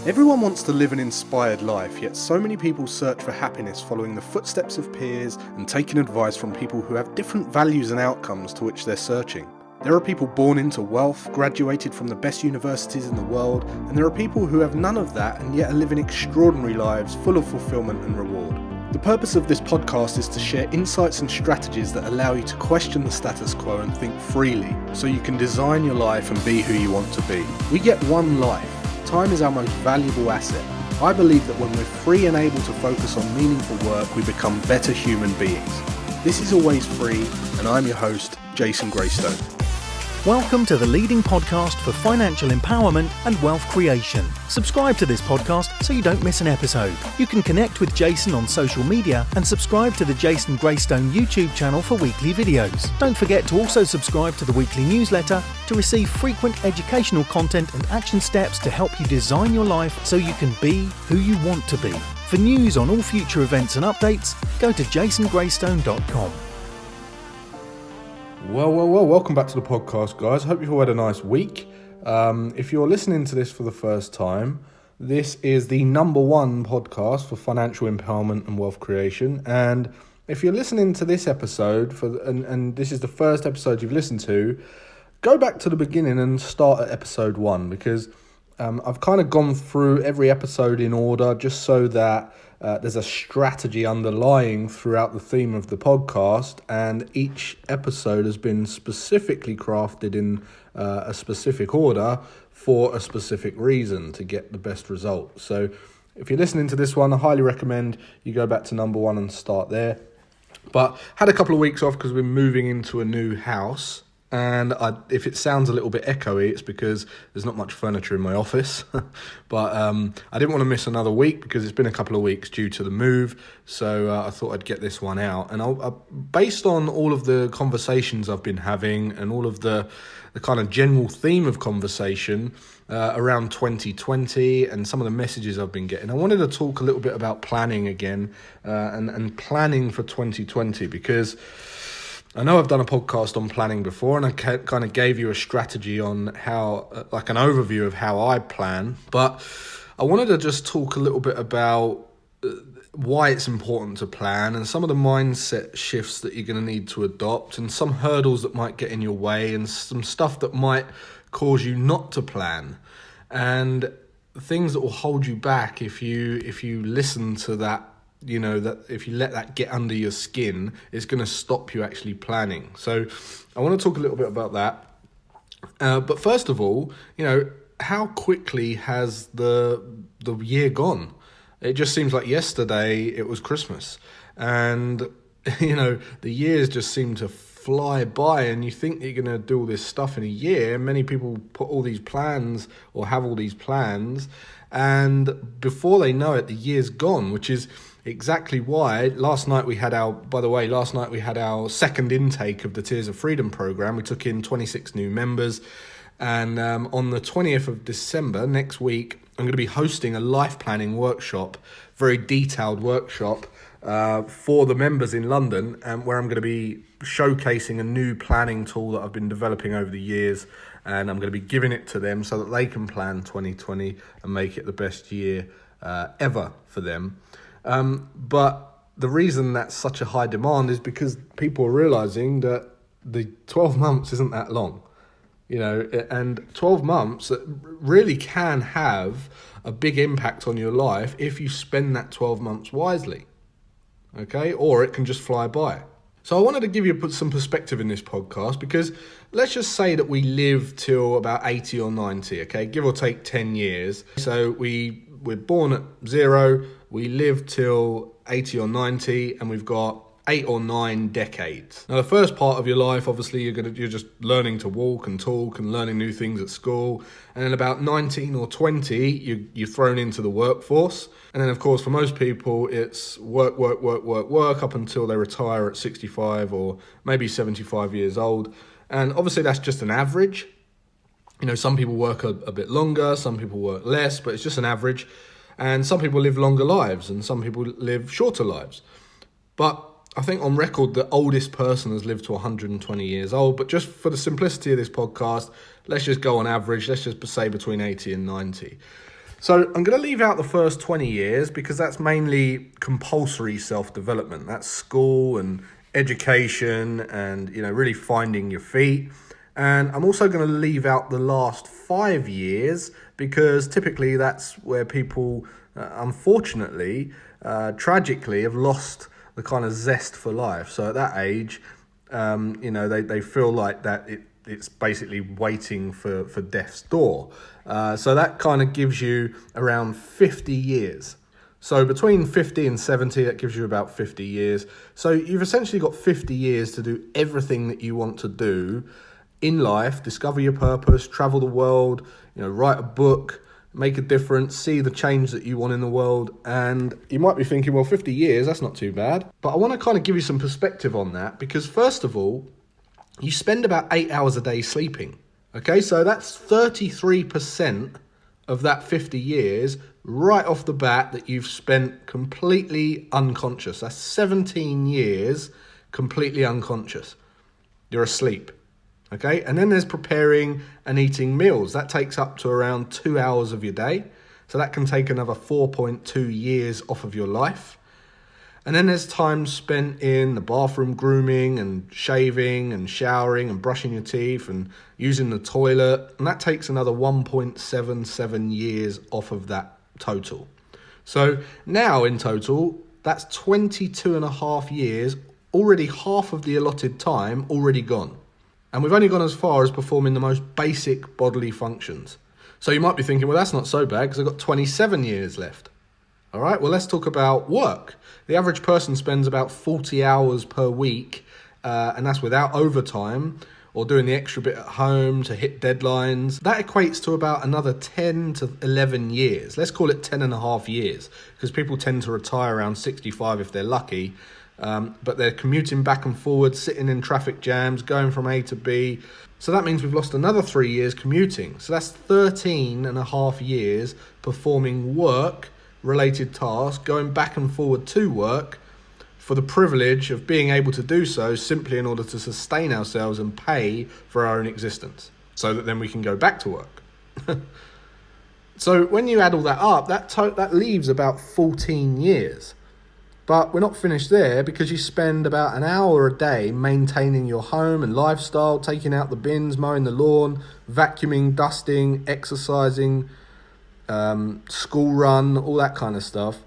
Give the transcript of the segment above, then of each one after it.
Everyone wants to live an inspired life, yet so many people search for happiness following the footsteps of peers and taking advice from people who have different values and outcomes to which they're searching. There are people born into wealth, graduated from the best universities in the world, and there are people who have none of that and yet are living extraordinary lives full of fulfillment and reward. The purpose of this podcast is to share insights and strategies that allow you to question the status quo and think freely, so you can design your life and be who you want to be. We get one life. Time is our most valuable asset. I believe that when we're free and able to focus on meaningful work, we become better human beings. This is Always Free, and I'm your host, Jason Graystone. Welcome to the leading podcast for financial empowerment and wealth creation. Subscribe to this podcast so you don't miss an episode. You can connect with Jason on social media and subscribe to the Jason Graystone YouTube channel for weekly videos. Don't forget to also subscribe to the weekly newsletter to receive frequent educational content and action steps to help you design your life so you can be who you want to be. For news on all future events and updates, go to jasongraystone.com. Well, welcome back to the podcast, guys. Hope you've all had a nice week. If you're listening to this for the first time, this is the number one podcast for financial empowerment and wealth creation. And if you're listening to this episode, and this is the first episode you've listened to, go back to the beginning and start at episode 1, because I've kind of gone through every episode in order just so that there's a strategy underlying throughout the theme of the podcast, and each episode has been specifically crafted in a specific order for a specific reason to get the best result. So if you're listening to this one, I highly recommend you go back to number 1 and start there. But had a couple of weeks off because we're moving into a new house. And if it sounds a little bit echoey, it's because there's not much furniture in my office. But I didn't want to miss another week because it's been a couple of weeks due to the move. So I thought I'd get this one out. And based on all of the conversations I've been having and all of the kind of general theme of conversation around 2020 and some of the messages I've been getting, I wanted to talk a little bit about planning again and planning for 2020, because I know I've done a podcast on planning before, and I kind of gave you a strategy on how, like an overview of how I plan, but I wanted to just talk a little bit about why it's important to plan and some of the mindset shifts that you're going to need to adopt and some hurdles that might get in your way and some stuff that might cause you not to plan and things that will hold you back if you listen to that. You know, that if you let that get under your skin, it's going to stop you actually planning. So I want to talk a little bit about that. But first of all, you know, how quickly has the year gone? It just seems like yesterday it was Christmas. And, you know, the years just seem to fly by, and you think that you're going to do all this stuff in a year. Many people put all these plans or have all these plans, and before they know it, the year's gone, which is exactly why last night we had our second intake of the Tiers of Freedom program. We took in 26 new members, and on the 20th of December, next week, I'm going to be hosting a life planning workshop, very detailed workshop for the members in London, where I'm going to be showcasing a new planning tool that I've been developing over the years, and I'm going to be giving it to them so that they can plan 2020 and make it the best year ever for them. But the reason that's such a high demand is because people are realizing that the 12 months isn't that long, you know, and 12 months really can have a big impact on your life if you spend that 12 months wisely, okay? Or it can just fly by. So I wanted to give you some perspective in this podcast, because let's just say that we live till about 80 or 90, okay? Give or take 10 years. So we're born at 0, we live till 80 or 90, and we've got 8 or 9 decades. Now, the first part of your life, obviously, you're just learning to walk and talk and learning new things at school. And then about 19 or 20, you're thrown into the workforce. And then, of course, for most people, it's work up until they retire at 65 or maybe 75 years old. And obviously, that's just an average. You know, some people work a bit longer, some people work less, but it's just an average. And some people live longer lives and some people live shorter lives. But I think on record, the oldest person has lived to 120 years old. But just for the simplicity of this podcast, let's just go on average. Let's just say between 80 and 90. So I'm going to leave out the first 20 years because that's mainly compulsory self-development. That's school and education and, really finding your feet. And I'm also going to leave out the last 5 years because typically that's where people, unfortunately, tragically, have lost the kind of zest for life. So at that age, they feel like that it's basically waiting for death's door. So that kind of gives you around 50 years. So between 50 and 70, that gives you about 50 years. So you've essentially got 50 years to do everything that you want to do in life, discover your purpose, travel the world, write a book, make a difference, see the change that you want in the world. And you might be thinking, well, 50 years, that's not too bad. But I want to kind of give you some perspective on that because first of all, you spend about 8 hours a day sleeping. Okay, so that's 33% of that 50 years right off the bat that you've spent completely unconscious. That's 17 years completely unconscious. You're asleep. Okay, and then there's preparing and eating meals. That takes up to around 2 hours of your day. So that can take another 4.2 years off of your life. And then there's time spent in the bathroom grooming and shaving and showering and brushing your teeth and using the toilet. And that takes another 1.77 years off of that total. So now in total, that's 22 and a half years, already half of the allotted time already gone. And we've only gone as far as performing the most basic bodily functions. So you might be thinking, well, that's not so bad because I've got 27 years left. All right, well, let's talk about work. The average person spends about 40 hours per week, and that's without overtime or doing the extra bit at home to hit deadlines. That equates to about another 10 to 11 years. Let's call it 10 and a half years because people tend to retire around 65 if they're lucky, but they're commuting back and forward, sitting in traffic jams, going from A to B. So that means we've lost another 3 years commuting. So that's 13 and a half years performing work-related tasks, going back and forward to work for the privilege of being able to do so simply in order to sustain ourselves and pay for our own existence so that then we can go back to work. So when you add all that up, that leaves about 14 years. But we're not finished there because you spend about an hour a day maintaining your home and lifestyle, taking out the bins, mowing the lawn, vacuuming, dusting, exercising, school run, all that kind of stuff.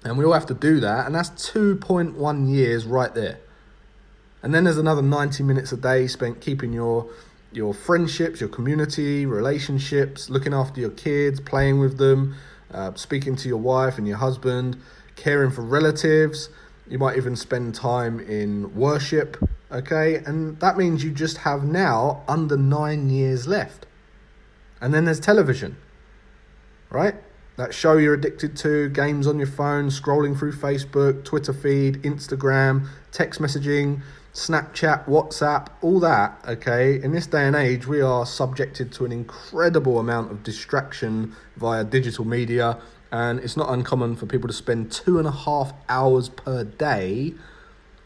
And we all have to do that. And that's 2.1 years right there. And then there's another 90 minutes a day spent keeping your friendships, your community, relationships, looking after your kids, playing with them, speaking to your wife and your husband, caring for relatives. You might even spend time in worship, okay? And that means you just have now under 9 years left. And then there's television, right? That show you're addicted to, games on your phone, scrolling through Facebook, Twitter feed, Instagram, text messaging, Snapchat, WhatsApp, all that, okay? In this day and age, we are subjected to an incredible amount of distraction via digital media. And it's not uncommon for people to spend 2.5 hours per day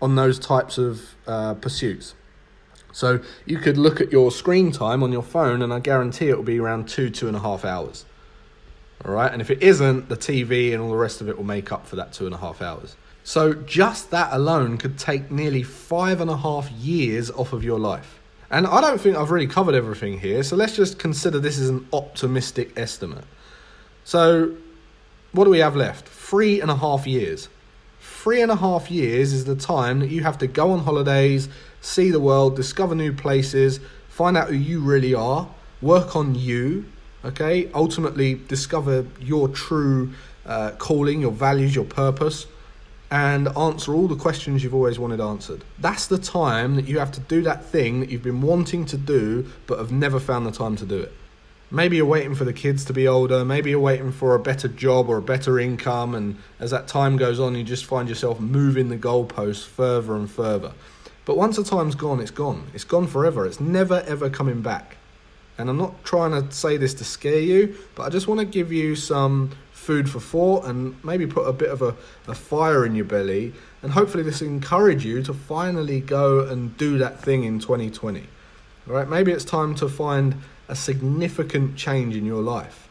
on those types of pursuits. So you could look at your screen time on your phone and I guarantee it will be around 2.5 hours. All right. And if it isn't, the TV and all the rest of it will make up for that 2.5 hours. So just that alone could take nearly 5.5 years off of your life. And I don't think I've really covered everything here. So let's just consider this as an optimistic estimate. So what do we have left? 3.5 years. 3.5 years is the time that you have to go on holidays, see the world, discover new places, find out who you really are, work on you, okay? Ultimately, discover your true calling, your values, your purpose, and answer all the questions you've always wanted answered. That's the time that you have to do that thing that you've been wanting to do, but have never found the time to do it. Maybe you're waiting for the kids to be older. Maybe you're waiting for a better job or a better income. And as that time goes on, you just find yourself moving the goalposts further and further. But once the time's gone, it's gone. It's gone forever. It's never, ever coming back. And I'm not trying to say this to scare you, but I just want to give you some food for thought and maybe put a bit of a fire in your belly. And hopefully this will encourage you to finally go and do that thing in 2020. All right? Maybe it's time to find a significant change in your life.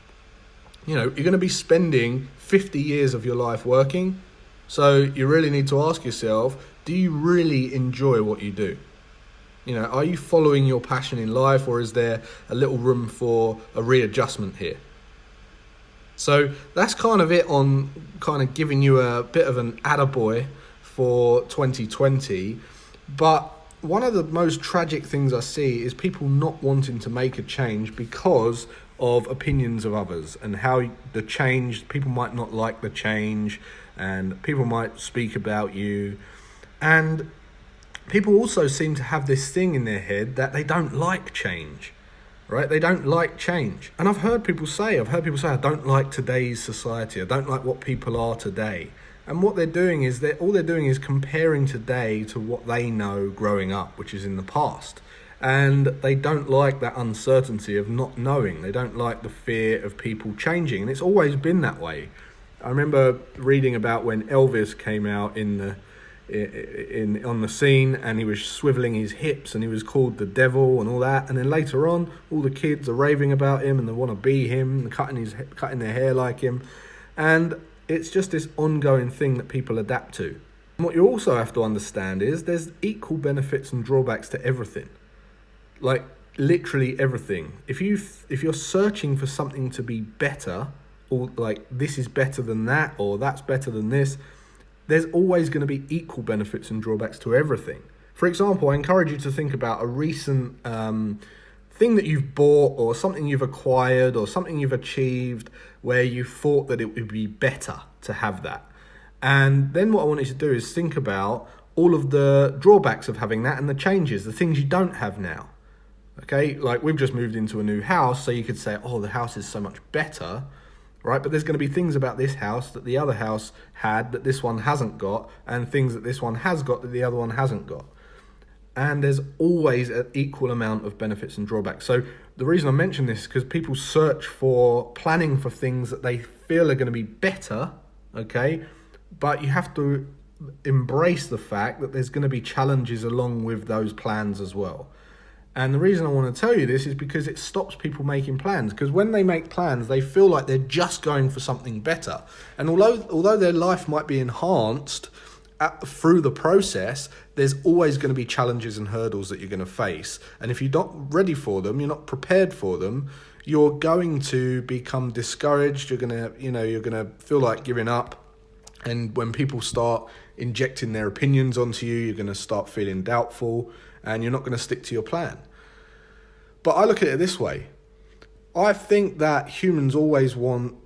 you're going to be spending 50 years of your life working. So you really need to ask yourself, do you really enjoy what you do? Are you following your passion in life, or is there a little room for a readjustment here? So that's kind of it on kind of giving you a bit of an attaboy for 2020. But one of the most tragic things I see is people not wanting to make a change because of opinions of others, and how the change, people might not like the change, and people might speak about you. And people also seem to have this thing in their head that they don't like change, right? They don't like change. And I've heard people say, I don't like today's society. I don't like what people are today. And what they're doing is all they're doing is comparing today to what they know growing up, which is in the past. And they don't like that uncertainty of not knowing. They don't like the fear of people changing. And it's always been that way. I remember reading about when Elvis came out on the scene, and he was swiveling his hips and he was called the devil and all that. And then later on, all the kids are raving about him and they want to be him, and cutting their hair like him. And it's just this ongoing thing that people adapt to. And what you also have to understand is there's equal benefits and drawbacks to everything. Like literally everything. If you're searching for something to be better, or like this is better than that, or that's better than this, there's always going to be equal benefits and drawbacks to everything. For example, I encourage you to think about a recent thing that you've bought, or something you've acquired, or something you've achieved where you thought that it would be better to have that. And then what I want you to do is think about all of the drawbacks of having that and the changes, the things you don't have now. Okay, like we've just moved into a new house, so you could say, oh, the house is so much better, right? But there's going to be things about this house that the other house had that this one hasn't got, and things that this one has got that the other one hasn't got. And there's always an equal amount of benefits and drawbacks. So the reason I mention this is because people search for planning for things that they feel are going to be better, okay? But you have to embrace the fact that there's going to be challenges along with those plans as well. And the reason I want to tell you this is because it stops people making plans. Because when they make plans, they feel like they're just going for something better. And although their life might be enhanced through the process, there's always going to be challenges and hurdles that you're going to face. And if you're not ready for them, you're not prepared for them, you're going to become discouraged. You're going to feel like giving up. And when people start injecting their opinions onto you, you're going to start feeling doubtful, and you're not going to stick to your plan. But I look at it this way. I think that humans always want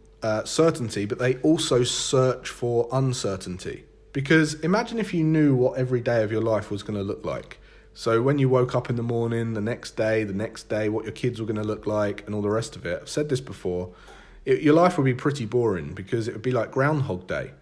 certainty, but they also search for uncertainty. Because imagine if you knew what every day of your life was going to look like. So when you woke up in the morning, the next day, what your kids were going to look like, and all the rest of it. I've said this before. Your life would be pretty boring, because it would be like Groundhog Day.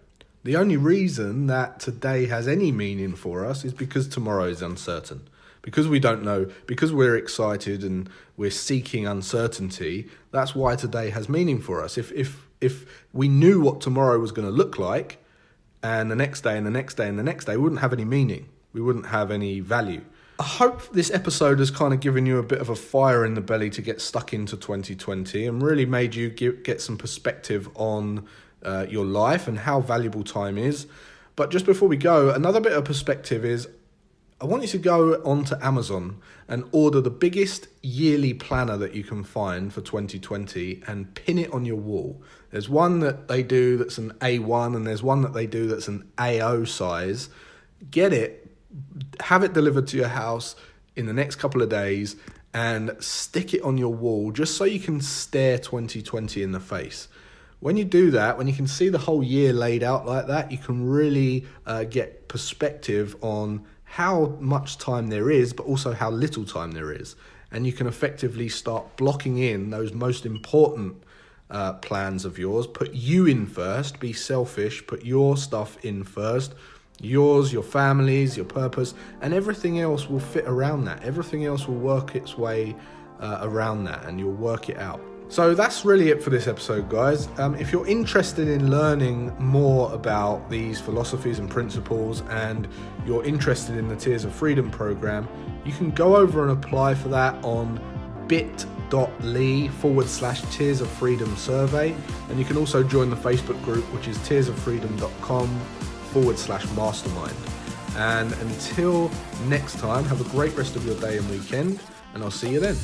The only reason that today has any meaning for us is because tomorrow is uncertain. Because we don't know, because we're excited and we're seeking uncertainty, that's why today has meaning for us. If we knew what tomorrow was going to look like, and the next day and the next day and the next day, we wouldn't have any meaning. We wouldn't have any value. I hope this episode has kind of given you a bit of a fire in the belly to get stuck into 2020 and really made you get some perspective on your life and how valuable time is. But just before we go, another bit of perspective is I want you to go onto Amazon and order the biggest yearly planner that you can find for 2020 and pin it on your wall. There's one that they do that's an A1, and there's one that they do that's an AO size. Get it, have it delivered to your house in the next couple of days, and stick it on your wall just so you can stare 2020 in the face. When you do that, when you can see the whole year laid out like that, you can really get perspective on how much time there is, but also how little time there is. And you can effectively start blocking in those most important plans of yours. Put you in first, be selfish, put your stuff in first, yours, your family's, your purpose, and everything else will fit around that. Everything else will work its way around that, and you'll work it out. So that's really it for this episode, guys. If you're interested in learning more about these philosophies and principles, and you're interested in the Tears of Freedom program, you can go over and apply for that on bit.ly/Jason bit.ly/Tears of Freedom survey. And you can also join the Facebook group, which is tearsofreedom.com/mastermind. And until next time, have a great rest of your day and weekend, and I'll see you then.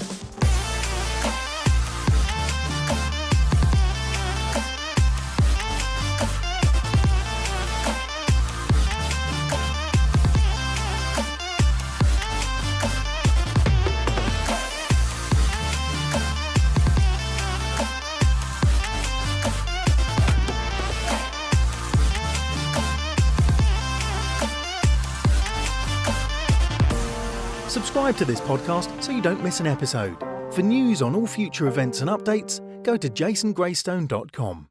Subscribe to this podcast so you don't miss an episode. For news on all future events and updates, go to jasongraystone.com.